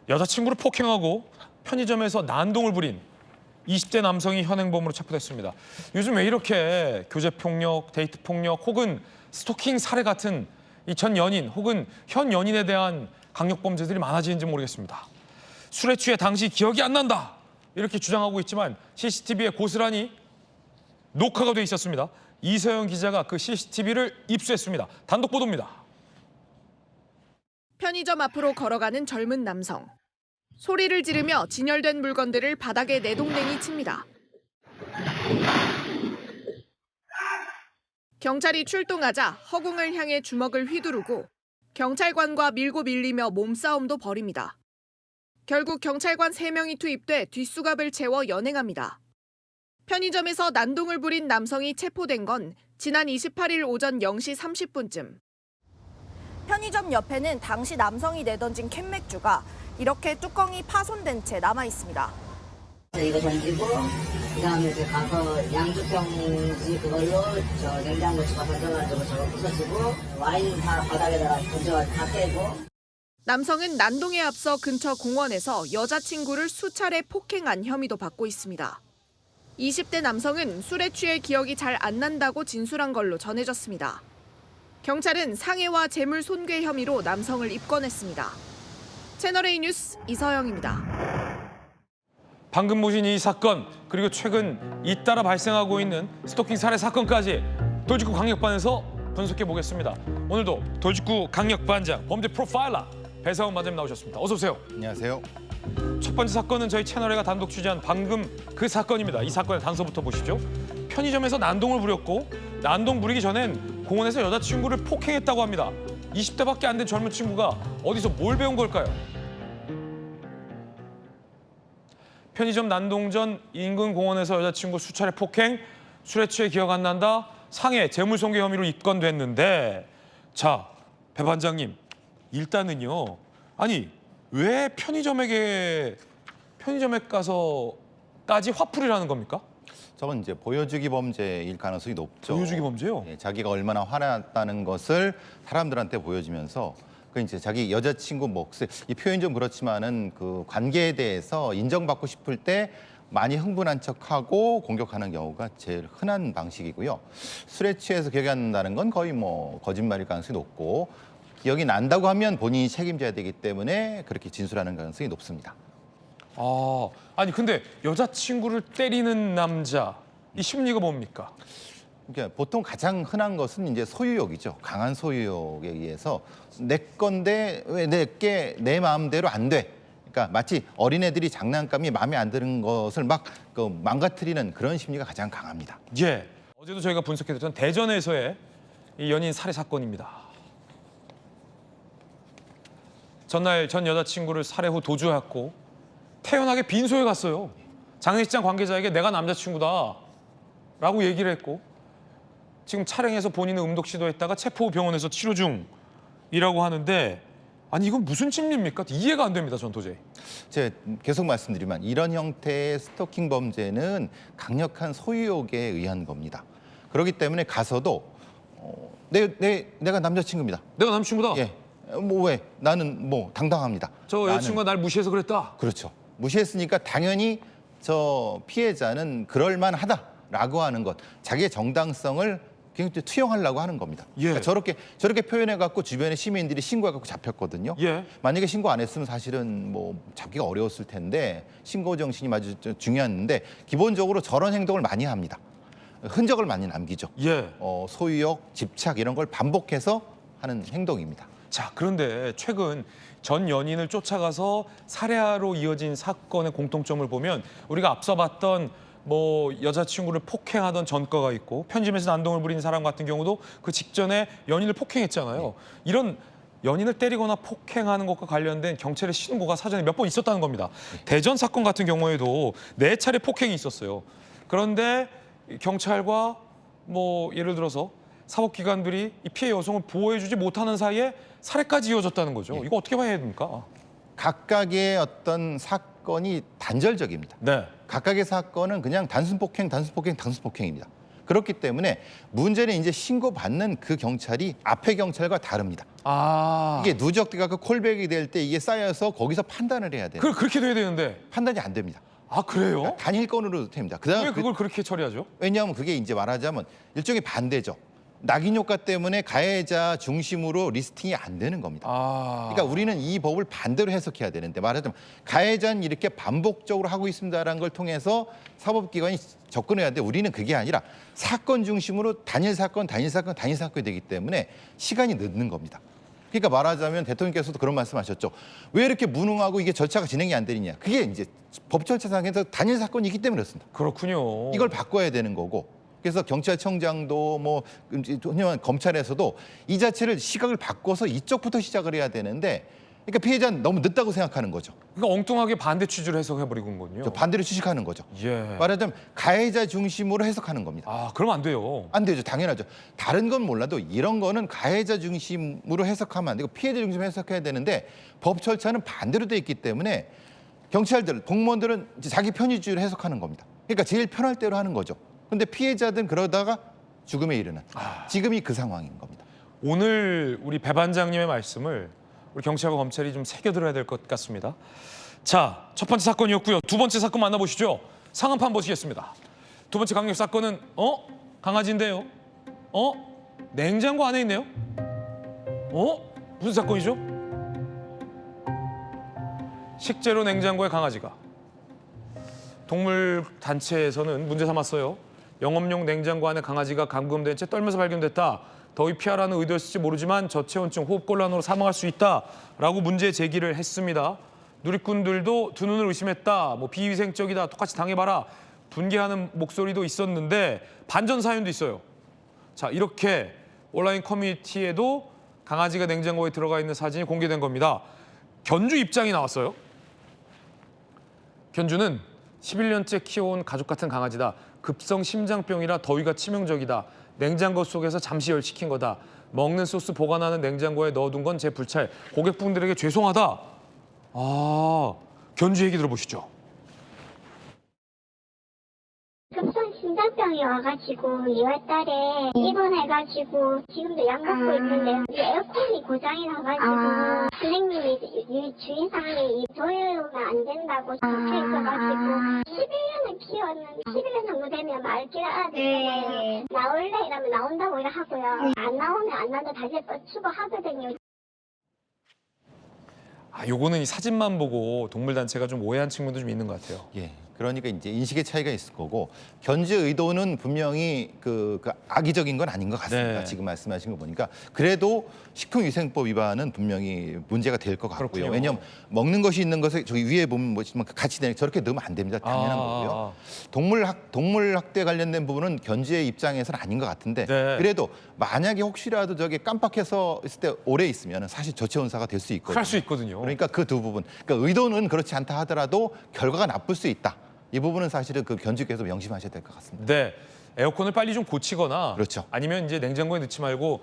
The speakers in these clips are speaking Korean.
여자친구를 폭행하고 편의점에서 난동을 부린 20대 남성이 현행범으로 체포됐습니다. 요즘 왜 이렇게 교제폭력, 데이트폭력 혹은 스토킹 살해 같은 이 전 연인 혹은 현 연인에 대한 강력범죄들이 많아지는지 모르겠습니다. 술에 취해 당시 기억이 안 난다 이렇게 주장하고 있지만 CCTV에 고스란히 녹화가 돼 있었습니다. 이서영 기자가 그 CCTV를 입수했습니다. 단독 보도입니다. 편의점 앞으로 걸어가는 젊은 남성. 소리를 지르며 진열된 물건들을 바닥에 내동댕이 칩니다. 경찰이 출동하자 허공을 향해 주먹을 휘두르고 경찰관과 밀고 밀리며 몸싸움도 벌입니다. 결국 경찰관 3명이 투입돼 뒷수갑을 채워 연행합니다. 편의점에서 난동을 부린 남성이 체포된 건 지난 28일 오전 0시 30분쯤. 편의점 옆에는 당시 남성이 내던진 캔맥주가 이렇게 뚜껑이 파손된 채 남아 있습니다. 이거 던지고 그다음에 가서 양주병지 그걸로 저 냉장고 집어 던져가지고 저거 부서지고 와인 다 바닥에다가 던져가지고 다 깨고. 남성은 난동에 앞서 근처 공원에서 여자친구를 수차례 폭행한 혐의도 받고 있습니다. 20대 남성은 술에 취해 기억이 잘 안 난다고 진술한 걸로 전해졌습니다. 경찰은 상해와 재물 손괴 혐의로 남성을 입건했습니다. 채널A 뉴스 이서영입니다. 방금 보신 이 사건 그리고 최근 잇따라 발생하고 있는 스토킹 살해 사건까지 돌직구 강력반에서 분석해 보겠습니다. 오늘도 돌직구 강력반장 범죄 프로파일러 배상훈 반장님 나오셨습니다. 어서 오세요. 안녕하세요. 첫 번째 사건은 저희 채널A가 단독 취재한 방금 그 사건입니다. 이 사건의 단서부터 보시죠. 편의점에서 난동을 부렸고 난동 부리기 전엔 공원에서 여자친구를 폭행했다고 합니다. 20대밖에 안 된 젊은 친구가 어디서 뭘 배운 걸까요? 편의점 난동 전 인근 공원에서 여자친구 수차례 폭행, 술에 취해 기억 안 난다, 상해, 재물손괴 혐의로 입건됐는데 자, 배 반장님, 일단은요. 아니, 왜 편의점에 가서까지 화풀이를 하는 겁니까? 저건 이제 보여주기 범죄일 가능성이 높죠. 보여주기 범죄요? 예, 자기가 얼마나 화났다는 것을 사람들한테 보여주면서 그 이제 자기 여자친구 몫을 이 표현 좀 그렇지만은 그 관계에 대해서 인정받고 싶을 때 많이 흥분한 척하고 공격하는 경우가 제일 흔한 방식이고요. 술에 취해서 기억이 안 난다는 건 거의 뭐 거짓말일 가능성이 높고 기억이 난다고 하면 본인이 책임져야 되기 때문에 그렇게 진술하는 가능성이 높습니다. 아니 근데 여자친구를 때리는 남자 이 심리가 뭡니까? 그러니까 보통 가장 흔한 것은 이제 소유욕이죠. 강한 소유욕에 의해서 내 건데 왜 내게 내 마음대로 안 돼. 그러니까 마치 어린애들이 장난감이 마음에 안 드는 것을 막 망가뜨리는 그런 심리가 가장 강합니다. 예. 어제도 저희가 분석해드렸던 대전에서의 이 연인 살해 사건입니다. 전날 전 여자친구를 살해 후 도주했고 태연하게 빈소에 갔어요. 장례식장 관계자에게 내가 남자친구다 라고 얘기를 했고 지금 차량에서 본인은 음독 시도했다가 체포 후 병원에서 치료 중이라고 하는데 아니 이건 무슨 심리입니까? 이해가 안 됩니다. 전 도저히. 제가 계속 말씀드리면 이런 형태의 스토킹 범죄는 강력한 소유욕에 의한 겁니다. 그렇기 때문에 가서도 내가 남자친구입니다. 내가 남자친구다? 예. 뭐 왜? 나는 뭐 당당합니다. 저 여자친구가 날 무시해서 그랬다? 그렇죠. 무시했으니까 당연히 저 피해자는 그럴만하다라고 하는 것, 자기의 정당성을 굉장히 투영하려고 하는 겁니다. 예. 그러니까 저렇게 표현해갖고 주변의 시민들이 신고해갖고 잡혔거든요. 예. 만약에 신고 안 했으면 사실은 뭐 잡기가 어려웠을 텐데 신고 정신이 아주 중요한데 기본적으로 저런 행동을 많이 합니다. 흔적을 많이 남기죠. 예. 소유욕, 집착 이런 걸 반복해서 하는 행동입니다. 자, 그런데 최근 전 연인을 쫓아가서 살해로 이어진 사건의 공통점을 보면 우리가 앞서 봤던 뭐 여자친구를 폭행하던 전과가 있고 편의점에서 난동을 부린 사람 같은 경우도 그 직전에 연인을 폭행했잖아요. 이런 연인을 때리거나 폭행하는 것과 관련된 경찰의 신고가 사전에 몇 번 있었다는 겁니다. 대전 사건 같은 경우에도 4차례 폭행이 있었어요. 그런데 경찰과 뭐 예를 들어서 사법기관들이 이 피해 여성을 보호해주지 못하는 사이에 살해까지 이어졌다는 거죠. 이거 어떻게 봐야 됩니까? 각각의 어떤 사건이 단절적입니다. 네. 각각의 사건은 그냥 단순 폭행입니다. 그렇기 때문에 문제는 이제 신고받는 그 경찰이 앞에 경찰과 다릅니다. 아, 이게 누적돼가 그 콜백이 될 때 이게 쌓여서 거기서 판단을 해야 돼요. 그렇게 돼야 되는데. 판단이 안 됩니다. 아, 그래요? 그러니까 단일 건으로 됩니다. 그다음 왜 그걸 그렇게 처리하죠? 왜냐하면 그게 이제 말하자면 일종의 반대죠. 낙인 효과 때문에 가해자 중심으로 리스팅이 안 되는 겁니다. 아, 그러니까 우리는 이 법을 반대로 해석해야 되는데 말하자면 가해자는 이렇게 반복적으로 하고 있습니다라는 걸 통해서 사법기관이 접근해야 돼. 우리는 그게 아니라 사건 중심으로 단일 사건이 되기 때문에 시간이 늦는 겁니다. 그러니까 말하자면 대통령께서도 그런 말씀하셨죠. 왜 이렇게 무능하고 이게 절차가 진행이 안 되느냐. 그게 이제 법 절차상에서 단일 사건이 있기 때문에 그렇습니다. 그렇군요. 이걸 바꿔야 되는 거고. 그래서 경찰청장도 뭐 검찰에서도 이 자체를 시각을 바꿔서 이쪽부터 시작을 해야 되는데 그러니까 피해자는 너무 늦다고 생각하는 거죠. 그러니까 엉뚱하게 반대 취지로 해석해버리군요. 반대로 취직하는 거죠. 예. 말하자면 가해자 중심으로 해석하는 겁니다. 아, 그럼 안 돼요. 안 되죠. 당연하죠. 다른 건 몰라도 이런 거는 가해자 중심으로 해석하면 안 되고 피해자 중심으로 해석해야 되는데 법 절차는 반대로 돼 있기 때문에 경찰들, 공무원들은 이제 자기 편의주의로 해석하는 겁니다. 그러니까 제일 편할 대로 하는 거죠. 근데 피해자들은 그러다가 죽음에 이르는 지금이 그 상황인 겁니다. 오늘 우리 배 반장님의 말씀을 우리 경찰과 검찰이 좀 새겨들어야 될 것 같습니다. 자, 첫 번째 사건이었고요. 두 번째 사건 만나보시죠. 상한판 보시겠습니다. 두 번째 강력 사건은 강아지인데요. 냉장고 안에 있네요. 무슨 사건이죠? 식재료 냉장고에 강아지가. 동물 단체에서는 문제 삼았어요. 영업용 냉장고 안에 강아지가 감금된 채 떨면서 발견됐다. 더위 피하라는 의도였을지 모르지만 저체온증, 호흡곤란으로 사망할 수 있다라고 문제 제기를 했습니다. 누리꾼들도 두 눈을 의심했다. 뭐 비위생적이다. 똑같이 당해봐라. 분개하는 목소리도 있었는데 반전 사연도 있어요. 자, 이렇게 온라인 커뮤니티에도 강아지가 냉장고에 들어가 있는 사진이 공개된 겁니다. 견주 입장이 나왔어요. 견주는 11년째 키워온 가족 같은 강아지다. 급성 심장병이라 더위가 치명적이다. 냉장고 속에서 잠시 열시킨 거다. 먹는 소스 보관하는 냉장고에 넣어둔 건 제 불찰. 고객분들에게 죄송하다. 아, 견주 얘기 들어보시죠. 급성 심장병이 와가지고 2월 달에 입원해가지고 지금도 약 먹고 있는데 에어컨이 고장이 나가지고 선생님이 주의사항에 조여가 안 된다고 적혀있어가지고 11년을 키웠는데 11년 정도 되면 말 길어야 되잖아요. 나올래 이러면 나온다고 하고요. 안 나오면 안 나온다 다시 추구하거든요. 아, 요거는 이 사진만 보고 동물단체가 좀 오해한 측면도 좀 있는 것 같아요. 예. 그러니까 이제 인식의 차이가 있을 거고 견주 의도는 분명히 그 악의적인 건 아닌 것 같습니다. 네. 지금 말씀하신 거 보니까 그래도 식품위생법 위반은 분명히 문제가 될 것 같고요. 그렇군요. 왜냐하면 먹는 것이 있는 것에 저기 위에 보면 뭐지만 같이 저렇게 넣으면 안 됩니다. 당연한 거고요. 동물 학대 관련된 부분은 견주의 입장에서는 아닌 것 같은데 네. 그래도 만약에 혹시라도 저게 깜빡해서 있을 때 오래 있으면 사실 저체온사가 될 수 있거든요. 할 수 있거든요. 그러니까 그 두 부분. 그러니까 의도는 그렇지 않다 하더라도 결과가 나쁠 수 있다. 이 부분은 사실은 그 견주께서 명심하셔야 될 것 같습니다. 네, 에어컨을 빨리 좀 고치거나 그렇죠. 아니면 이제 냉장고에 넣지 말고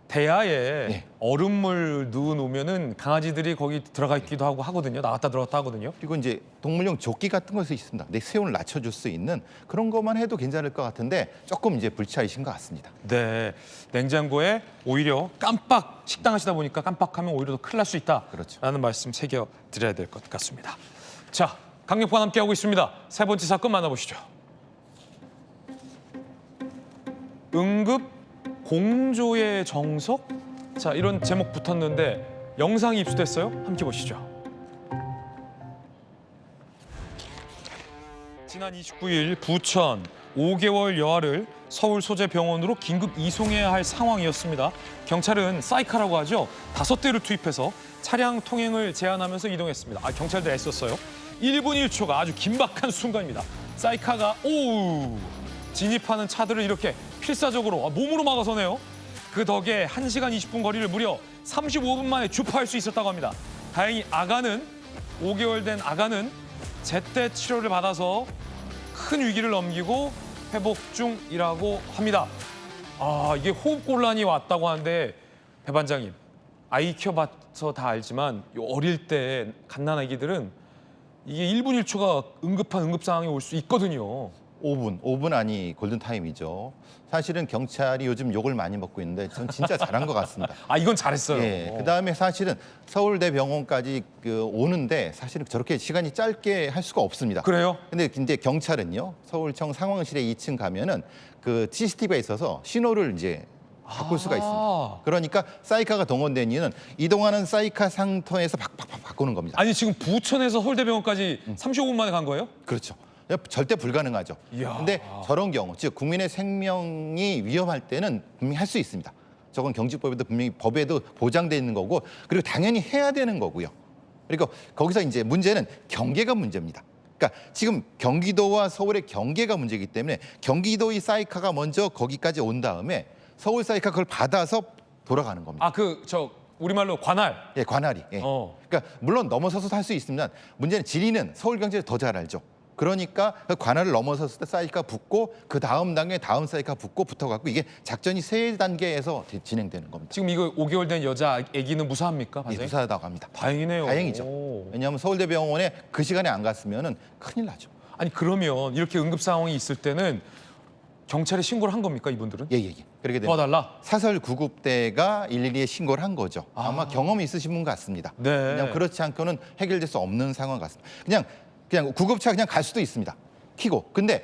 대야에 네. 얼음물 넣어 놓으면은 강아지들이 거기 들어가 있기도 하고 하거든요. 나왔다 들어갔다 하거든요. 그리고 이제 동물용 조끼 같은 것이 있습니다. 내 체온을 낮춰줄 수 있는 그런 것만 해도 괜찮을 것 같은데 조금 이제 불찰이신 것 같습니다. 네, 냉장고에 오히려 깜빡 식당 하시다 보니까 깜빡하면 오히려 더 큰일 날 수 있다라는 그렇죠. 말씀 새겨 드려야 될 것 같습니다. 자, 강력반 함께하고 있습니다. 세 번째 사건 만나보시죠. 응급 공조의 정석? 자, 이런 제목 붙었는데 영상이 입수됐어요. 함께 보시죠. 지난 29일 부천 5개월 여아를 서울 소재 병원으로 긴급 이송해야 할 상황이었습니다. 경찰은 사이카라고 하죠. 5대를 투입해서 차량 통행을 제한하면서 이동했습니다. 경찰들 애썼어요. 1분 1초가 아주 긴박한 순간입니다. 사이카가 진입하는 차들을 이렇게 필사적으로 몸으로 막아서네요. 그 덕에 1시간 20분 거리를 무려 35분 만에 주파할 수 있었다고 합니다. 다행히 5개월 된 아가는 제때 치료를 받아서 큰 위기를 넘기고 회복 중이라고 합니다. 이게 호흡곤란이 왔다고 하는데 배 반장님, 아이 키워봐서 다 알지만 어릴 때 갓난아기들은 이게 1분 1초가 응급한 응급 상황이 올 수 있거든요. 5분 아니 골든타임이죠. 사실은 경찰이 요즘 욕을 많이 먹고 있는데 전 진짜 잘한 것 같습니다. 아, 이건 잘했어요. 예, 그다음에 사실은 서울대병원까지 오는데 사실은 저렇게 시간이 짧게 할 수가 없습니다. 그래요? 근데 이제 경찰은요, 서울청 상황실에 2층 가면은 그 CCTV가 있어서 신호를 이제 바꿀 수가 있습니다. 그러니까 사이카가 동원된 이유는 이동하는 사이카 상터에서 팍팍팍 바꾸는 겁니다. 아니, 지금 부천에서 서울대병원까지 35분 만에 간 거예요? 그렇죠. 절대 불가능하죠. 이야. 근데 저런 경우, 즉 국민의 생명이 위험할 때는 분명히 할 수 있습니다. 저건 경직법에도 분명히 법에도 보장돼 있는 거고, 그리고 당연히 해야 되는 거고요. 그리고 거기서 이제 문제는 경계가 문제입니다. 그러니까 지금 경기도와 서울의 경계가 문제이기 때문에 경기도의 사이카가 먼저 거기까지 온 다음에 서울 사이카 그걸 받아서 돌아가는 겁니다. 아, 우리말로 관할. 예, 관할이. 예. 그러니까 물론 넘어서서 할 수 있습니다. 문제는 지리는 서울경제를 더 잘 알죠. 그러니까 그 관할을 넘어섰을 때 사이카 붙고 그 다음 단계 다음 사이카 붙고 붙어갖고 이게 작전이 3단계에서 진행되는 겁니다. 지금 이거 5개월 된 여자 아기는 무사합니까, 예, 반장님? 무사하다고 합니다. 다행이네요. 다행이죠. 오. 왜냐하면 서울대병원에 그 시간에 안 갔으면 큰일 나죠. 아니, 그러면 이렇게 응급 상황이 있을 때는 경찰에 신고를 한 겁니까, 이분들은? 예. 그렇게 되면 도와달라. 사설 구급대가 112에 신고를 한 거죠. 아마 경험이 있으신 분 같습니다. 네. 그냥 그렇지 않고는 해결될 수 없는 상황 같습니다. 그냥 구급차 그냥 갈 수도 있습니다. 키고. 근데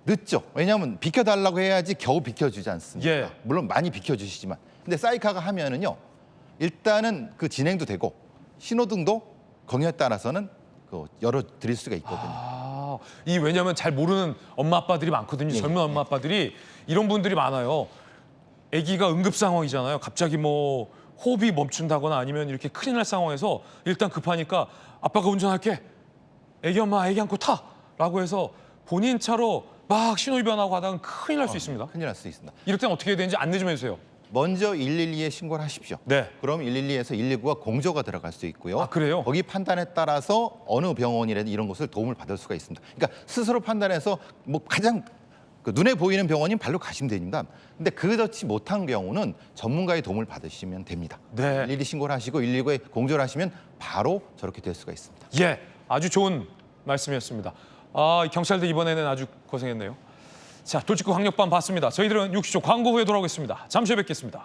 늦죠. 왜냐하면 비켜달라고 해야지 겨우 비켜주지 않습니까? 예. 물론 많이 비켜주시지만. 근데 사이카가 하면은요. 일단은 그 진행도 되고 신호등도 경우에 따라서는 열어드릴 수가 있거든요. 왜냐하면 잘 모르는 엄마 아빠들이 많거든요. 젊은 엄마 아빠들이 이런 분들이 많아요. 아기가 응급 상황이잖아요. 갑자기 뭐 호흡이 멈춘다거나 아니면 이렇게 큰일 날 상황에서 일단 급하니까 아빠가 운전할게. 아기 엄마 아기 안고 타라고 해서 본인 차로 막 신호 위반하고 가다가 큰일 날 수 있습니다. 큰일 날 수 있습니다. 이럴 땐 어떻게 해야 되는지 안내 좀 해주세요. 먼저 112에 신고를 하십시오. 네. 그럼 112에서 119가 공조가 들어갈 수 있고요. 아, 그래요? 거기 판단에 따라서 어느 병원이라든 이런 곳을 도움을 받을 수가 있습니다. 그러니까 스스로 판단해서 뭐 가장 눈에 보이는 병원인 발로 가시면 됩니다. 근데 그렇지 못한 경우는 전문가의 도움을 받으시면 됩니다. 네. 112 신고를 하시고 119에 공조를 하시면 바로 저렇게 될 수가 있습니다. 예, 아주 좋은 말씀이었습니다. 아, 경찰들 이번에는 아주 고생했네요. 자, 돌직구 강력반 봤습니다. 저희들은 60초 광고 후에 돌아오겠습니다. 잠시 후에 뵙겠습니다.